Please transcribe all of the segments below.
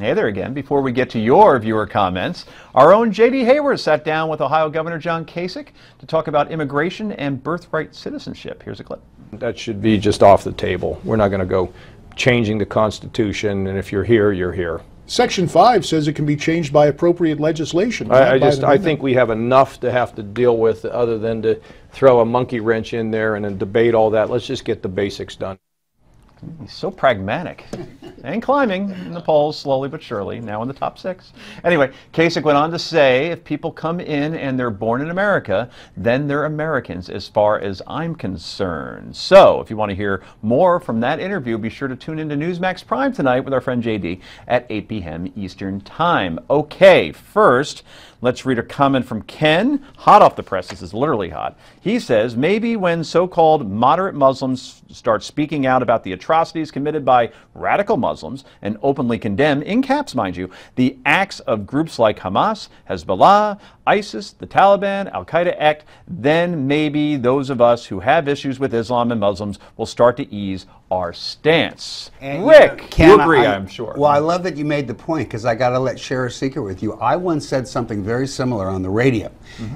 Hey there again. Before we get to your viewer comments, our own J.D. Hayward sat down with Ohio Governor John Kasich to talk about immigration and birthright citizenship. Here's a clip. That should be just off the table. We're not going to go changing the Constitution, and if you're here, you're here. Section 5 says it can be changed by appropriate legislation. I think we have enough to have to deal with other than to throw a monkey wrench in there and then debate all that. Let's just get the basics done. He's so pragmatic and climbing in the polls slowly but surely, now in the top 6. Anyway, Kasich went on to say, if people come in and they're born in America, then they're Americans as far as I'm concerned. So if you want to hear more from that interview, be sure to tune into Newsmax Prime tonight with our friend JD at 8 p.m. Eastern Time. Okay, first, let's read a comment from Ken, hot off the press. This is literally hot. He says, maybe when so-called moderate Muslims start speaking out about the atrocities committed by radical Muslims and openly condemn, in caps mind you, the acts of groups like Hamas, Hezbollah, ISIS, the Taliban, Al-Qaeda act, then maybe those of us who have issues with Islam and Muslims will start to ease our stance. And Rick, you agree, I'm sure. Well, I love that you made the point, because I got to share a secret with you. I once said something very similar on the radio,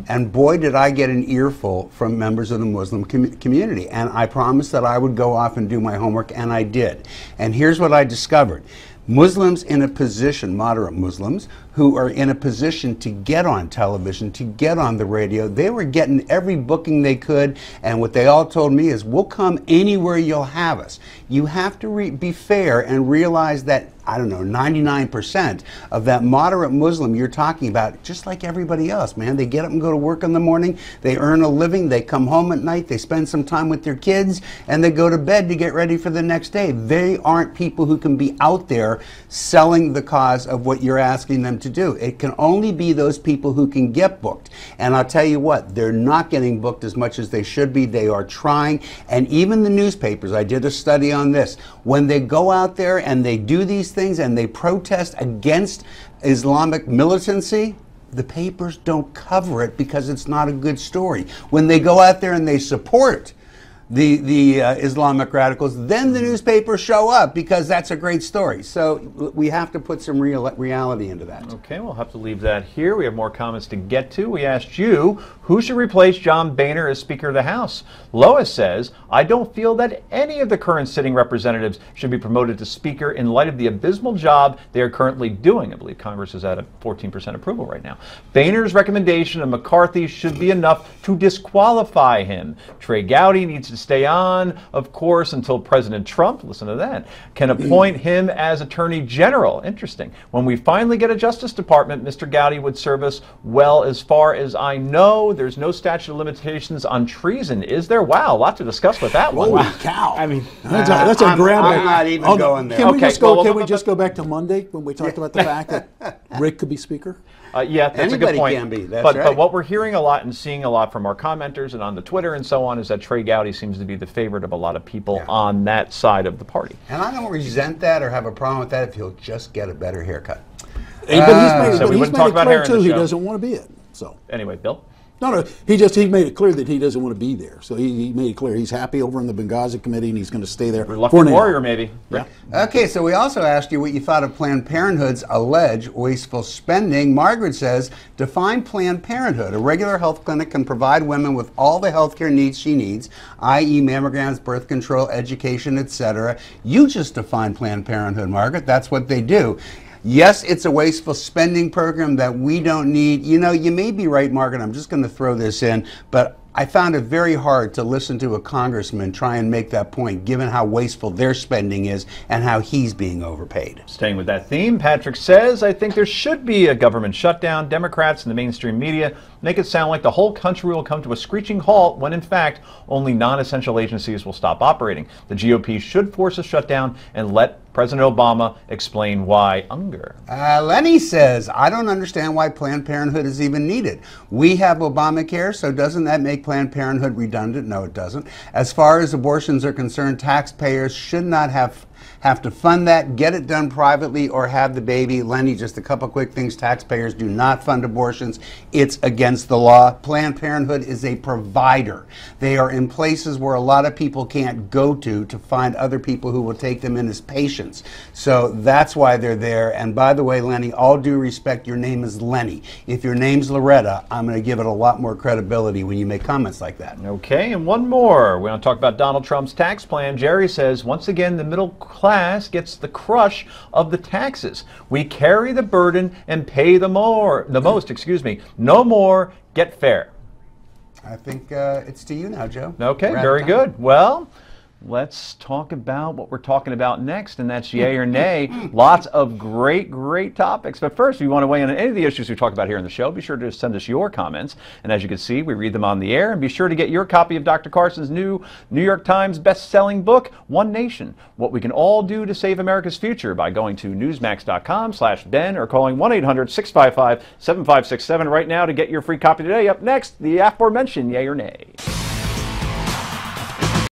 and boy did I get an earful from members of the Muslim community, and I promised that I would go off and do my homework, and I did. And here's what I discovered. Muslims in a position, moderate Muslims, who are in a position to get on television, to get on the radio, they were getting every booking they could, and what they all told me is, we'll come anywhere you'll have us. You have to be fair and realize that, I don't know, 99% of that moderate Muslim you're talking about, just like everybody else, man. They get up and go to work in the morning, they earn a living, they come home at night, they spend some time with their kids, and they go to bed to get ready for the next day. They aren't people who can be out there selling the cause of what you're asking them to do. It can only be those people who can get booked. And I'll tell you what, they're not getting booked as much as they should be. They are trying. And even the newspapers, I did a study on this, when they go out there and they do these things and they protest against Islamic militancy, the papers don't cover it because it's not a good story. When they go out there and they support the Islamic radicals, then the newspapers show up because that's a great story. So we have to put some reality into that. Okay, we'll have to leave that here. We have more comments to get to. We asked you, who should replace John Boehner as Speaker of the House? Lois says, I don't feel that any of the current sitting representatives should be promoted to Speaker in light of the abysmal job they are currently doing. I believe Congress is at a 14% approval right now. Boehner's recommendation of McCarthy should be enough to disqualify him. Trey Gowdy needs to stay on, of course, until President Trump, listen to that, can appoint him as Attorney General. Interesting. When we finally get a Justice Department, Mr. Gowdy would serve us well. As far as I know, there's no statute of limitations on treason, is there? Wow, a lot to discuss with that one. Holy cow. I mean, that's a grab. I'm not even going there. Can we just go back to Monday when we talked about the fact that Rick could be Speaker? Yeah, that's Anybody a good point. can be, that's but right. But what we're hearing a lot and seeing a lot from our commenters and on the Twitter and so on is that Trey Gowdy seems to be the favorite of a lot of people on that side of the party. And I don't resent that or have a problem with that if he'll just get a better haircut. But he's made it clear, too, he show. doesn't want to be it. So anyway, Bill? No, he made it clear that he doesn't want to be there. So he made it clear he's happy over in the Benghazi committee and he's going to stay there. Reluctant warrior, maybe. Yeah. Okay, so we also asked you what you thought of Planned Parenthood's alleged wasteful spending. Margaret says, define Planned Parenthood. A regular health clinic can provide women with all the health care needs she needs, i.e. mammograms, birth control, education, etc. You just define Planned Parenthood, Margaret. That's what they do. Yes, it's a wasteful spending program that we don't need. You know, you may be right, Margaret. I'm just going to throw this in, but I found it very hard to listen to a congressman try and make that point, given how wasteful their spending is and how he's being overpaid. Staying with that theme, Patrick says, I think there should be a government shutdown. Democrats and the mainstream media make it sound like the whole country will come to a screeching halt when, in fact, only non-essential agencies will stop operating. The GOP should force a shutdown and let President Obama explain why. Unger. Lenny says, I don't understand why Planned Parenthood is even needed. We have Obamacare, so doesn't that make Planned Parenthood redundant? No, it doesn't. As far as abortions are concerned, taxpayers should not have have to fund that, get it done privately, or have the baby. Lenny, just a couple quick things. Taxpayers do not fund abortions. It's against the law. Planned Parenthood is a provider. They are in places where a lot of people can't go to find other people who will take them in as patients. So that's why they're there. And by the way, Lenny, all due respect, your name is Lenny. If your name's Loretta, I'm going to give it a lot more credibility when you make comments like that. Okay, and one more. We want to talk about Donald Trump's tax plan. Jerry says, once again, the middle class gets the crush of the taxes. We carry the burden and pay the most. No more, get fair. I think it's to you now, Joe. Okay, very good. Well, let's talk about what we're talking about next, and that's yay or nay. Lots of great topics. But first, if you want to weigh in on any of the issues we talk about here on the show, be sure to send us your comments. And as you can see, we read them on the air. And be sure to get your copy of Dr. Carson's new New York Times best-selling book, One Nation, What We Can All Do to Save America's Future, by going to newsmax.com/Ben or calling 1-800-655-7567 right now to get your free copy today. Up next, the aforementioned yay or nay.